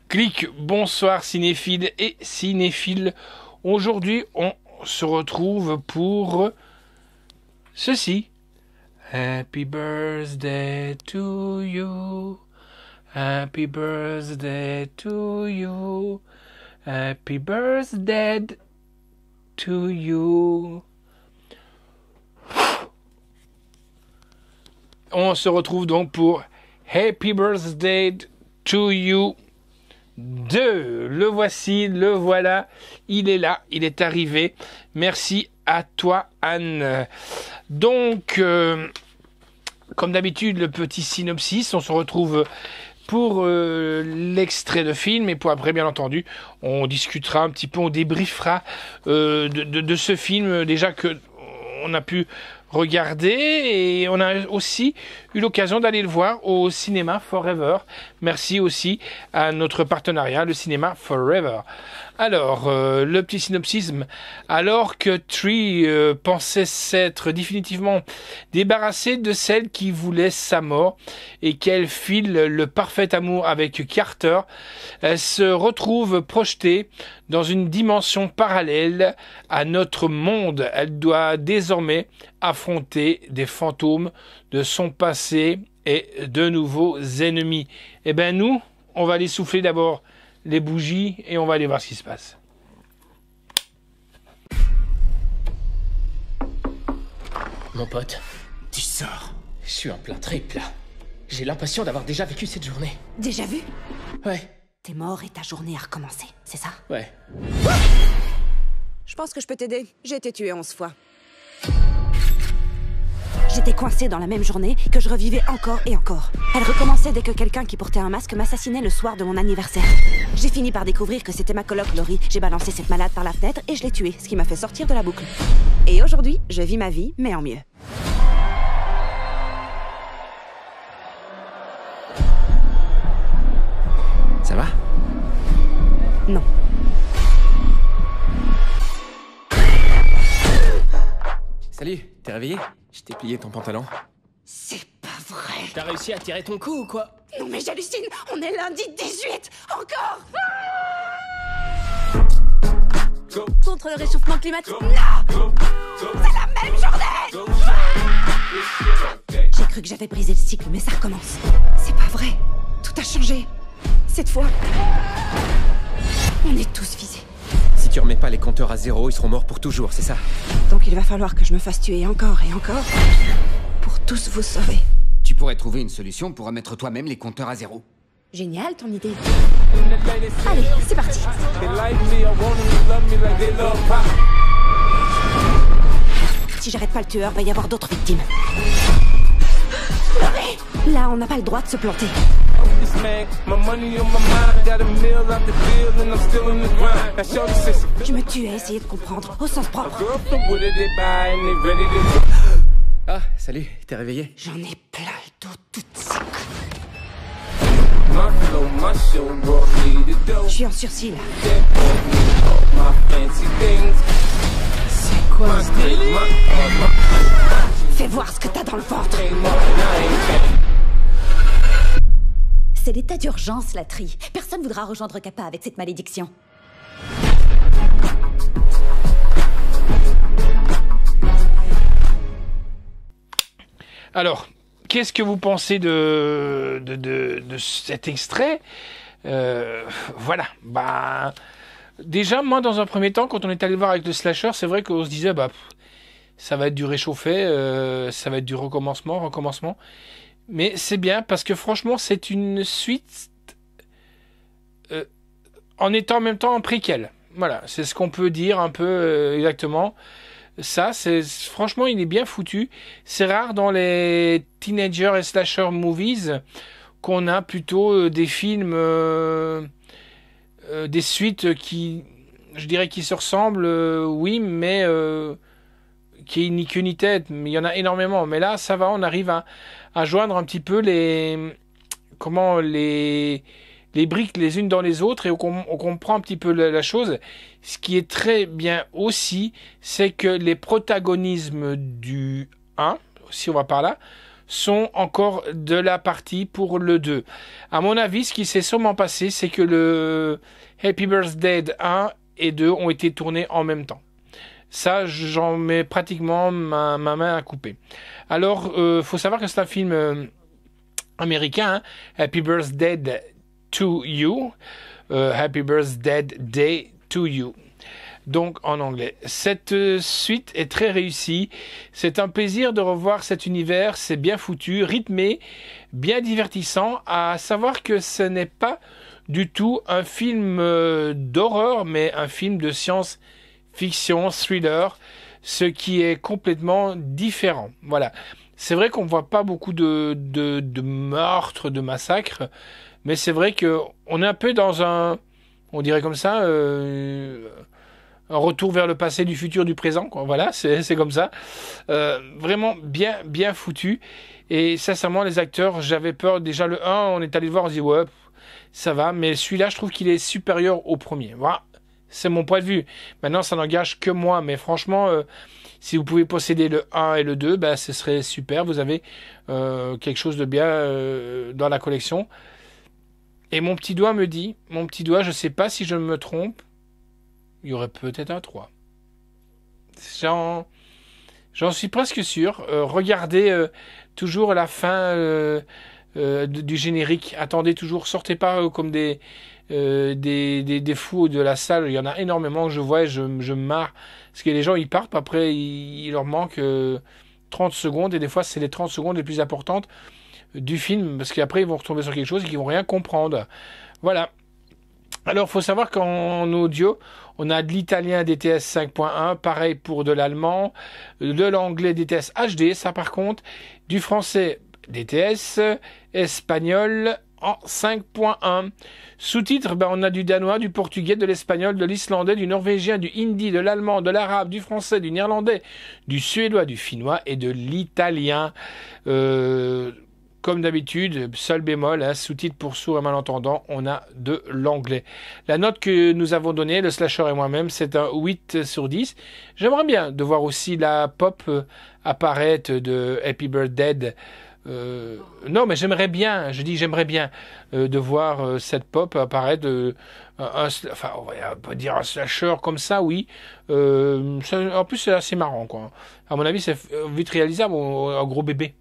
Clic, bonsoir cinéphiles et cinéphiles. Aujourd'hui, on se retrouve pour ceci. Happy birthday to you. Happy birthday to you. Happy birthday to you. On se retrouve donc pour Happy birthday to you 2. Le voici, le voilà. Il est là, il est arrivé. Merci à toi, Anne. Donc, comme d'habitude, le petit synopsis. On se retrouve pour l'extrait de film et pour après, bien entendu, on discutera un petit peu, on débriefera de ce film déjà que on a pu regarder et on a aussi eu l'occasion d'aller le voir au cinéma Forever. Merci aussi à notre partenariat, le cinéma Forever. Alors, le petit synopsis. Alors que Tree pensait s'être définitivement débarrassée de celle qui voulait sa mort et qu'elle file le parfait amour avec Carter, elle se retrouve projetée dans une dimension parallèle à notre monde. Elle doit désormais affronter des fantômes de son passé et de nouveaux ennemis. Eh ben nous, on va aller souffler d'abord les bougies et on va aller voir ce qui se passe. Mon pote, Tu sors. je suis en plein trip là. J'ai l'impression d'avoir déjà vécu cette journée. Déjà vu? Ouais, T'es mort et ta journée a recommencé, c'est ça? ouais. Je pense que je peux t'aider. J'ai été tuée 11 fois. J'étais coincée dans la même journée que je revivais encore et encore. Elle recommençait dès que quelqu'un qui portait un masque m'assassinait le soir de mon anniversaire. J'ai fini par découvrir que c'était ma coloc Laurie. J'ai balancé cette malade par la fenêtre et je l'ai tuée, ce qui m'a fait sortir de la boucle. Et aujourd'hui, je vis ma vie, mais en mieux. Ça va? Non. Salut, t'es réveillé? Je t'ai plié ton pantalon. C'est pas vrai. T'as réussi à tirer ton coup ou quoi? Non mais j'hallucine, on est lundi 18, encore. Contre le réchauffement climatique. Non. C'est la même journée. J'ai cru que j'avais brisé le cycle, mais ça recommence. C'est pas vrai. Tout a changé. Cette fois, on est tous visés. Si tu remets pas les compteurs à zéro, ils seront morts pour toujours, c'est ça? Donc il va falloir que je me fasse tuer encore et encore pour tous vous sauver. Tu pourrais trouver une solution pour remettre toi-même les compteurs à zéro. Génial ton idée. Allez, c'est parti. Si j'arrête pas le tueur, va y avoir d'autres victimes. Laurie, là, on n'a pas le droit de se planter. Je me tue à essayer de comprendre, au sens propre. Ah, salut, t'es réveillé? J'en ai plein le dos toute sec. Je suis en sursis, là. C'est quoi ce délire? Fais voir ce que t'as dans le ventre. C'est l'état d'urgence, la Tree. Personne voudra rejoindre Kappa avec cette malédiction. Alors, qu'est-ce que vous pensez de cet extrait? Voilà. Bah, déjà, moi, dans un premier temps, quand on est allé voir avec le slasher, c'est vrai qu'on se disait, bah, ça va être du réchauffé, ça va être du recommencement. Mais c'est bien parce que franchement, c'est une suite en étant en même temps en préquel. Voilà, c'est ce qu'on peut dire un peu exactement. Ça, c'est franchement, il est bien foutu. C'est rare dans les teenager et slasher movies qu'on a plutôt des films, des suites qui, je dirais, qui se ressemblent, oui, mais qui est ni queue ni tête. Mais il y en a énormément. Mais là, ça va, on arrive à joindre un petit peu les briques les unes dans les autres et on comprend un petit peu la chose. Ce qui est très bien aussi, c'est que les protagonismes du 1, si on va par là, sont encore de la partie pour le 2. À mon avis, ce qui s'est sûrement passé, c'est que le Happy Birthday 1 et 2 ont été tournés en même temps. Ça, j'en mets pratiquement ma main à couper. Alors, faut savoir que c'est un film américain, hein, Happy Birthday to You, Happy Birthday Day to You. Donc en anglais. Cette suite est très réussie. C'est un plaisir de revoir cet univers. C'est bien foutu, rythmé, bien divertissant. À savoir que ce n'est pas du tout un film d'horreur, mais un film de science-fiction, thriller, ce qui est complètement différent. Voilà. C'est vrai qu'on ne voit pas beaucoup de meurtres, de massacres, mais c'est vrai qu'on est un peu dans un, on dirait comme ça, un retour vers le passé, du futur, du présent, quoi. Voilà, c'est comme ça. Vraiment bien foutu. Et sincèrement, les acteurs, j'avais peur. Déjà, le 1, on est allé le voir, on se dit, ouais, ça va. Mais celui-là, je trouve qu'il est supérieur au premier. Voilà, c'est mon point de vue. Maintenant, ça n'engage que moi. Mais franchement, si vous pouvez posséder le 1 et le 2, ben, ce serait super. Vous avez quelque chose de bien dans la collection. Et mon petit doigt me dit, je sais pas si je me trompe, il y aurait peut-être un 3. J'en suis presque sûr. Regardez toujours la fin du générique. Attendez toujours. Sortez pas comme des fous de la salle. Il y en a énormément que je vois et je me marre. Parce que les gens, ils partent. Après, il leur manque 30 secondes. Et des fois, c'est les 30 secondes les plus importantes du film. Parce qu'après, ils vont retomber sur quelque chose et qu'ils vont rien comprendre. Voilà. Alors, il faut savoir qu'en audio, on a de l'italien DTS 5.1, pareil pour de l'allemand, de l'anglais DTS HD, ça par contre, du français DTS, espagnol en 5.1. Sous-titres, on a du danois, du portugais, de l'espagnol, de l'islandais, du norvégien, du hindi, de l'allemand, de l'arabe, du français, du néerlandais, du suédois, du finnois et de l'italien. Comme d'habitude, seul bémol, hein, sous-titre pour sourds et malentendants, on a de l'anglais. La note que nous avons donnée, le slasher et moi-même, c'est un 8 sur 10. J'aimerais bien de voir aussi la pop apparaître de Happy Birthday. Non, mais j'aimerais bien de voir cette pop apparaître. Enfin, on peut dire un slasher comme ça, oui. En plus, c'est assez marrant, quoi. À mon avis, c'est vite réalisable, un gros bébé.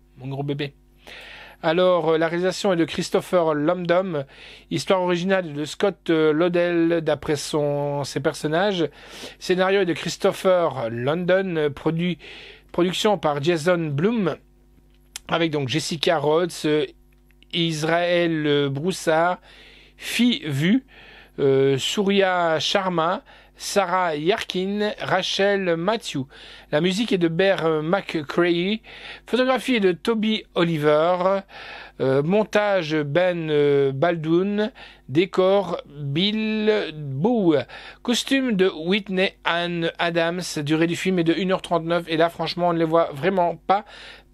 Alors, la réalisation est de Christopher Lambdom, histoire originale de Scott Lobdell d'après ses personnages, scénario est de Christopher London, production par Jason Blum, avec donc Jessica Rhodes, Israël Broussard, Phi Vu, Surya Sharma, Sarah Yarkin, Rachel Matthew. La musique est de Bear McCreary. Photographie est de Toby Oliver. Montage Ben Baldoun. Décor Bill Bow. Costume de Whitney Ann Adams. Durée du film est de 1h39. Et là, franchement, on ne les voit vraiment pas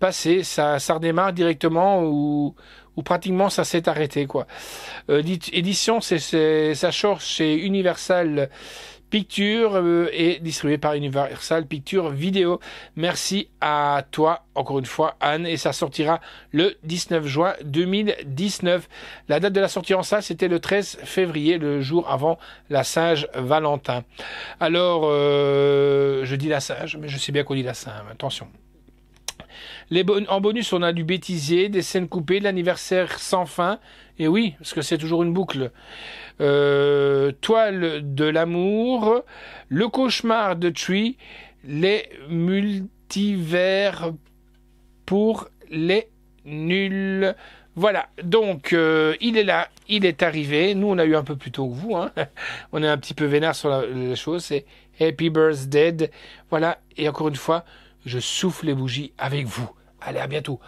passer. Ça redémarre directement ou pratiquement ça s'est arrêté, quoi. Édition, ça sort chez Universal Pictures et distribué par Universal Pictures Vidéo. Merci à toi, encore une fois, Anne, et ça sortira le 19 juin 2019. La date de la sortie en salle, c'était le 13 février, le jour avant la Saint-Valentin. Alors, je dis la Saint, mais je sais bien qu'on dit la Saint, attention. En bonus, on a du bêtisier, des scènes coupées, de l'anniversaire sans fin. Et oui, parce que c'est toujours une boucle. Toile de l'amour, le cauchemar de Tree, les multivers pour les nuls. Voilà, donc il est là, il est arrivé. Nous, on a eu un peu plus tôt que vous. Hein. On est un petit peu vénère sur la chose. C'est Happy Birthday. Voilà, et encore une fois, je souffle les bougies avec vous. Allez, à bientôt.